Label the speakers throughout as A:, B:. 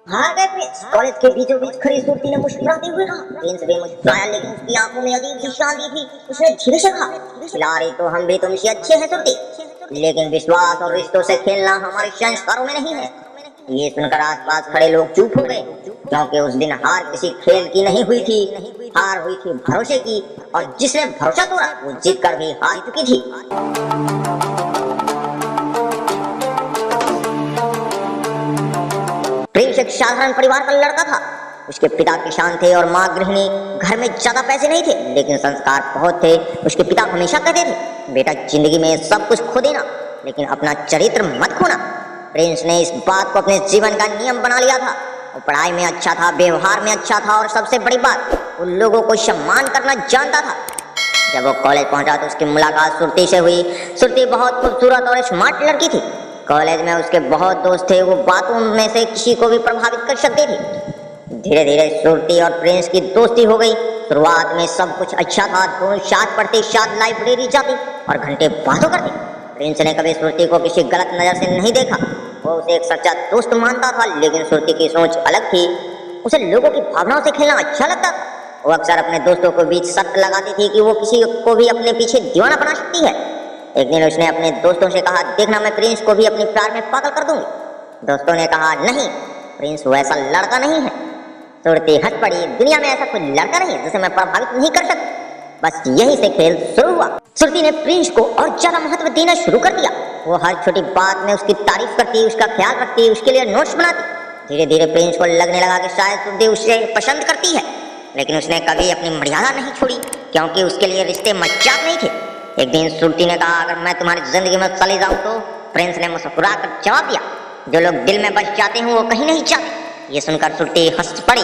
A: हाँ गए Prince. College के बीचों बीच खड़ी सुरती ने मुस्कुराते हुए कहा। प्रिंस भी मुस्कुराया, लेकिन उसकी आंखों में अजीब सी शांति थी। उसने धीरे से कहा, खिलाड़ी तो हम भी तुमसे अच्छे हैं सुरती, लेकिन विश्वास और रिश्तों से खेलना हमारे संस्कारों में नहीं है। ये सुनकर आसपास खड़े लोग चुप हो गए, क्योंकि उस दिन हार किसी खेल की नहीं हुई थी, हार हुई थी भरोसे की। और जिसने भरोसा तोड़ा वो जीत कर भी हार चुकी थी। प्रिंस एक साधारण परिवार का लड़का था। उसके पिता किसान थे और माँ गृहिणी। घर में ज्यादा पैसे नहीं थे, लेकिन संस्कार बहुत थे। उसके पिता हमेशा कहते थे, बेटा जिंदगी में सब कुछ खो देना, लेकिन अपना चरित्र मत खोना। प्रिंस ने इस बात को अपने जीवन का नियम बना लिया था। वो पढ़ाई में अच्छा था, व्यवहार में अच्छा था, और सबसे बड़ी बात, वो लोगों को सम्मान करना जानता था। जब वो कॉलेज पहुंचा तो उसकी मुलाकात सुरती से हुई। सुरती बहुत खूबसूरत और स्मार्ट लड़की थी। कॉलेज में उसके बहुत दोस्त थे, वो बातों में से किसी को भी प्रभावित कर सकते थे। धीरे धीरे सुरती और प्रिंस की दोस्ती हो गई। शुरुआत में सब कुछ अच्छा था, दोनों साथ पढ़ते, साथ लाइब्रेरी जाते और घंटे बातों करते। प्रिंस ने कभी सुरती को किसी गलत नजर से नहीं देखा। वो उसे एक सच्चा दोस्त मानता था, लेकिन सुरती की सोच अलग थी। उसे लोगों की भावनाओं से खेलना अच्छा लगता था। वो अक्सर अपने दोस्तों को बीच शर्त लगाती थी कि वो किसी को भी अपने पीछे दीवाना बना सकती है। एक दिन उसने अपने दोस्तों से कहा, देखना मैं प्रिंस को भी अपने प्यार में पागल कर दूंगी। दोस्तों ने कहा, नहीं, प्रिंस वैसा लड़का नहीं है। सुरती हंस पड़ी, दुनिया में ऐसा कोई लड़का नहीं है जिसे मैं प्रभावित नहीं कर सकती। बस यही से खेल शुरू हुआ। सुरती ने प्रिंस को और ज्यादा महत्व देना शुरू कर दिया। वो हर छोटी बात में उसकी तारीफ करती, उसका ख्याल रखती, उसके लिए नोट्स बनाती। धीरे धीरे प्रिंस को लगने लगा कि शायद सुरती उसे पसंद करती है, लेकिन उसने कभी अपनी मर्यादा नहीं छोड़ी, क्योंकि उसके लिए रिश्ते मजाक नहीं थे। एक दिन सुरती ने कहा, अगर मैं तुम्हारी जिंदगी में चली जाऊं तो? प्रिंस ने मुस्कुराकर जवाब दिया, जो लोग दिल में बस जाते हैं वो कहीं नहीं जाते। ये सुनकर सुरती हंस पड़ी।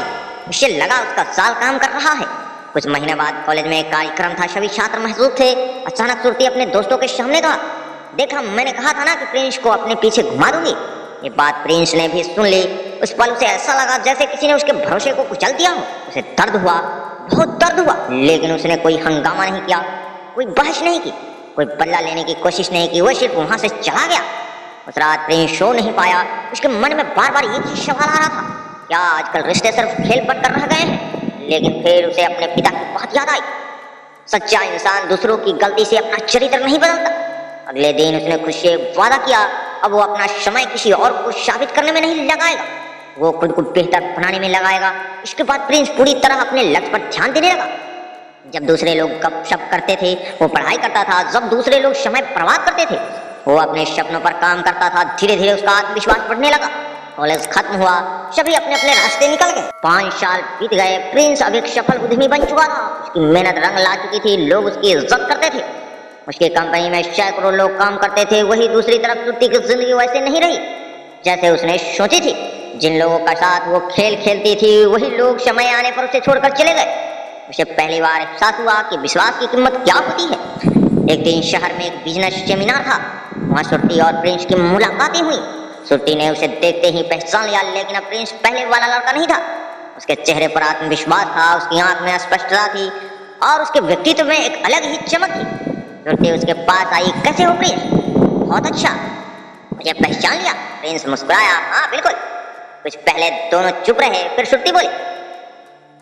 A: उसे लगा उसका साल काम कर रहा है। कुछ महीने बाद कॉलेज में एक कार्यक्रम था, सभी छात्र महजूद थे। अचानक सुरती अपने दोस्तों के सामने कहा, देखा मैंने कहा था ना कि प्रिंस को अपने पीछे घुमा दूंगी। ये बात प्रिंस ने भी सुन ली। उस पल उसे ऐसा लगा जैसे किसी ने उसके भरोसे को कुचल दिया हो। उसे दर्द हुआ, बहुत दर्द हुआ, लेकिन उसने कोई हंगामा नहीं किया, कोई बहस नहीं की, कोई बदला लेने की कोशिश नहीं की। वो सिर्फ वहां से चला गया। उस रात प्रिंस सो नहीं पाया। उसके मन में बार बार एक ही सवाल आ रहा था, क्या आजकल रिश्ते सिर्फ खेल बनकर रह गए हैं? लेकिन फिर उसे अपने पिता की बात याद आई, सच्चा इंसान दूसरों की गलती से अपना चरित्र नहीं बदलता। अगले दिन उसने खुद से वादा किया, अब वो अपना समय किसी और को साबित करने में नहीं लगाएगा, वो खुद को बेहतर बनाने में लगाएगा। इसके बाद प्रिंस पूरी तरह अपने लक्ष्य पर ध्यान देने लगा। जब दूसरे लोग गपशप करते थे वो पढ़ाई करता था, जब दूसरे लोग समय बर्बाद करते थे वो अपने सपनों पर काम करता था। धीरे धीरे उसका आत्मविश्वास बढ़ने लगा। कॉलेज खत्म हुआ, सभी अपने अपने रास्ते निकल गए। 5 साल बीत गए। प्रिंस अब एक सफल उद्यमी बन चुका था। उसकी मेहनत रंग ला चुकी थी, लोग उसकी इज्जत करते थे। उसकी कंपनी में सैकड़ों लोग काम करते थे। वही दूसरी तरफ सुरती की जिंदगी वैसे नहीं रही जैसे उसने सोची थी। जिन लोगों का साथ वो खेल खेलती थी, वही लोग समय आने पर उसे छोड़कर चले गए। उसे पहली बार एहसास हुआ कि विश्वास की कीमत क्या होती है। एक दिन शहर में एक बिजनेस सेमिनार था। वहाँ सुरती और प्रिंस की मुलाकातें हुई। सुरती ने उसे देखते ही पहचान लिया, लेकिन अब प्रिंस पहले वाला लड़का नहीं था। उसके चेहरे पर आत्मविश्वास था, उसकी आंख में स्पष्टता थी और उसके व्यक्तित्व में एक अलग ही चमक थी। सुरती उसके पास आई, कैसे हो प्रिंस? बहुत अच्छा, मुझे पहचान लिया? प्रिंस मुस्कुराया, हाँ बिल्कुल। कुछ पहले दोनों चुप रहे, फिर सुरती बोली,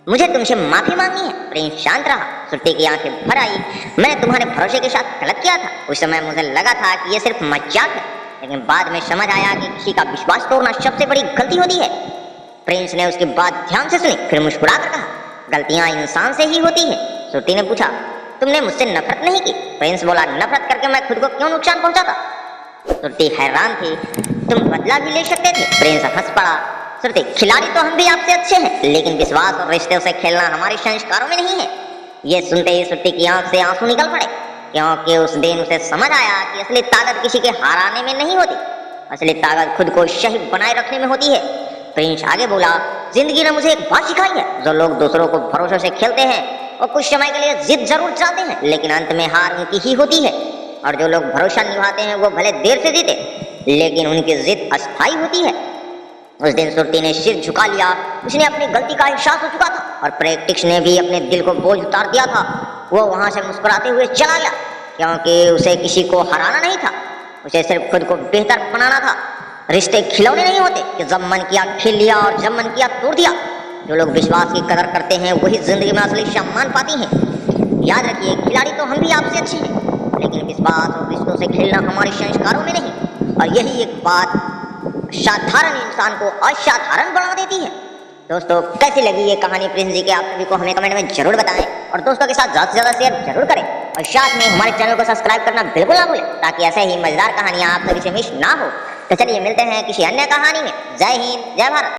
A: मुझे तुमसे माफी मांगनी है। प्रिंस शांत रहा। सुरती की आंखें भर आई, मैंने तुम्हारे भरोसे के साथ गलत किया था। उस समय मुझे लगा था कि यह सिर्फ मजाक है, लेकिन बाद में समझ आया कि किसी का विश्वास तोड़ना सबसे बड़ी गलती होती है। प्रिंस ने उसकी बात ध्यान से सुनी, फिर मुस्कुरा कर कहा, गलतियां इंसान से ही होती है। सुरती ने पूछा, तुमने मुझसे नफरत नहीं की? प्रिंस बोला, नफरत करके मैं खुद को क्यों नुकसान पहुंचाता? सुरती हैरान थी, तुम बदला भी ले सकते थे। प्रिंस हंस पड़ा, सुरती, खिलाड़ी तो हम भी आपसे अच्छे हैं, लेकिन विश्वास और रिश्तों से खेलना हमारे संस्कारों में नहीं है। ये सुनते ही सुरती की आंख से आंसू निकल पड़े, क्योंकि उस दिन उसे समझ आया कि असली ताकत किसी के हराने में नहीं होती, असली ताकत खुद को सही बनाए रखने में होती है। प्रिंस आगे बोला, जिंदगी ने मुझे एक बात सिखाई है, जो लोग दूसरों को भरोसे से खेलते हैं वो कुछ समय के लिए जिद जरूर चाहते हैं, लेकिन अंत में हार उनकी ही होती है। और जो लोग भरोसा निभाते हैं वो भले देर से जीते, लेकिन उनकी जिद अस्थायी होती है। उस दिन सुरती ने सिर झुका लिया। उसने अपनी गलती का एहसास हो चुका था और प्रैक्टिस ने भी अपने दिल को बोझ उतार दिया था। वो वहां से मुस्कुराते हुए चला गया, क्योंकि उसे किसी को हराना नहीं था, उसे सिर्फ खुद को बेहतर बनाना था। रिश्ते खिलौने नहीं होते कि जब मन किया खेल लिया और जब मन किया तोड़ दिया। जो लोग विश्वास की कदर करते हैं वही जिंदगी में असली सम्मान पाती हैं। याद रखिए, खिलाड़ी तो हम भी आपसे अच्छे हैं, लेकिन विश्वास और रिश्तों से खेलना हमारे संस्कारों में नहीं। और यही एक बात साधारण इंसान को असाधारण बना देती है। दोस्तों, कैसी लगी ये कहानी प्रिंस जी के, आप सभी को हमें कमेंट में जरूर बताएं और दोस्तों के साथ ज़्यादा से ज़्यादा शेयर जरूर करें और साथ में हमारे चैनल को सब्सक्राइब करना बिल्कुल ना भूलें, ताकि ऐसे ही मजेदार कहानियां आप सभी से मिस ना हो। तो चलिए मिलते हैं किसी अन्य कहानी में। जय हिंद, जय भारत।